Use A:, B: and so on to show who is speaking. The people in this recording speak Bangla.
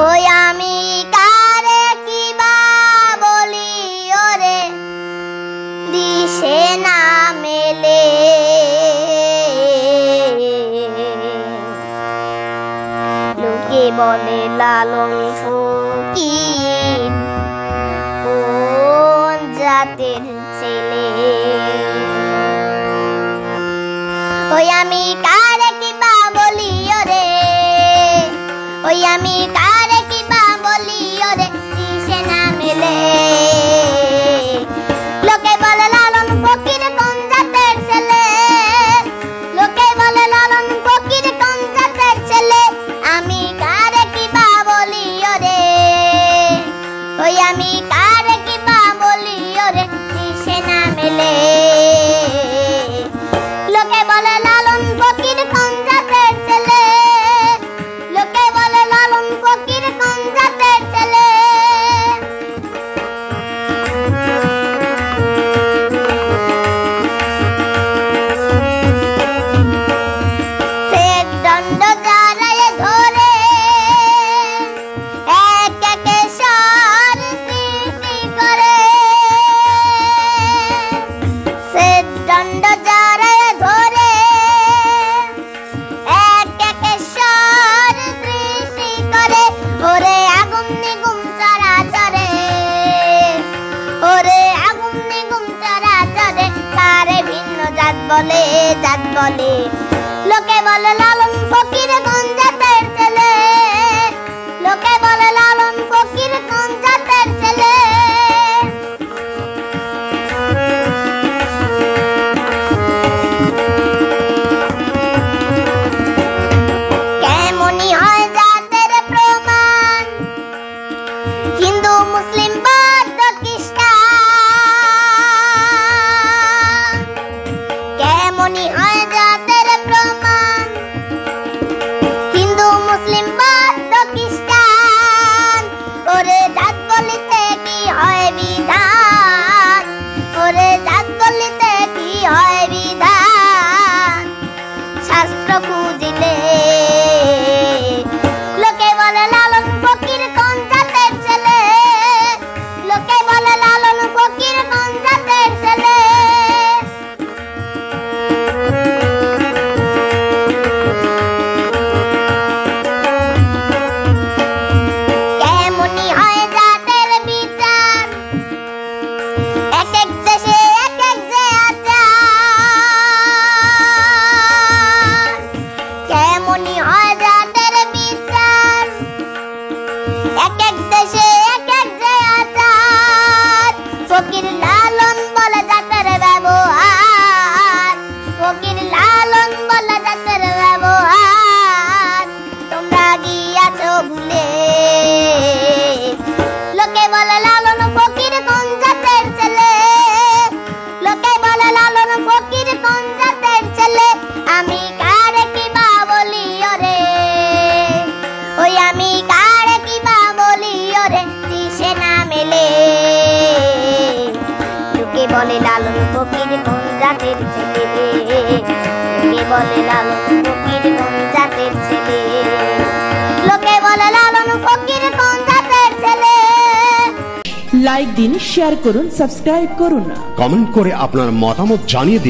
A: ওই আমি কারে কিবা বলি ওরে দিশে না মেলে, লোকে বলে লালন ফকির কোন জাতের ছেলে। ওই আমি কারে কিবা বলি ওরে, ওই আমি কারে কিবা বলি ওরে দিশে না মেলে, লোকে বলে লালন ফকির কোন জাতের ছেলে, লোকে বলে লালন ফকির কোন জাতের ছেলে। আমি কারে কিবা বলি ওরে, ওই আমি কারে কিবা বলি ওরে দিশে না মেলে, লোকে বলে লালন ফকির কোন জাতের ছেলে, লোকে বলে লালন ফকির কোন জাতের ছেলে। সে দণ্ড যারায় ধরে এক একে সার সৃষ্টি করে, সে দণ্ড যারায় ধরে এক একে সার সৃষ্টি করে। ওরে আগুন নিগুম চরাচরে, ওরে আগুন নিগুম চরাচরে কারে ভিন্ন জাত বলে, জাত বলে। লোকে বলে লালন ফকির কোন জাতের ছেলে, লোকে বলে লালন ফকির কোন জাতের ছেলে। কেমনি হয় জাতের প্রমাণ হিন্দু মুসলিম বৌদ্ধ খ্রিস্টান, কেমনি হয় জাতের প্রমাণ হিন্দু মুসলিম বৌদ্ধ খ্রিস্টান। ওরে জাত বলিতে কি হয় বিধান, ওরে জাত বলিতে কি হয় বিধান, শাস্ত্র খুঁজিলে লোকে বলে লালন ফকির কোন জাতের ছেলে, লোকে বলে লালন ফকির কোন জাতের ছেলে। কেমনি হয় জাতের বিচার এক এক দেশে এক এক যে আচার, কেমনি হয় জাতের বিচার এক এক দেশে এক এক যে আচার। ফকির লালন বলে জাতের ব্যবহার, ফকির লালন বলে জাতের ব্যবহার, তোমরা গিয়াছো ভুলে। লোকে বলে লালন ফকির কোন জাতের ছেলে, লোকে বলে লালন ফকির কোন জাতের ছেলে। আমি কারে কিবা বলি ওরে, ওই আমি কারে কিবা বলি ওরে দিশে না মেলে, লোকে বলে লালন ফকির কোন জাতের ছেলে, লোকে বলে লালন ফকির কোন জাতের ছেলে, লোকে বলে লালন ফকির কোন জাতের ছেলে।
B: লাইক দিন, শেয়ার করুন, সাবস্ক্রাইব করুন,
C: কমেন্ট করে আপনার মতামত জানিয়ে দিন।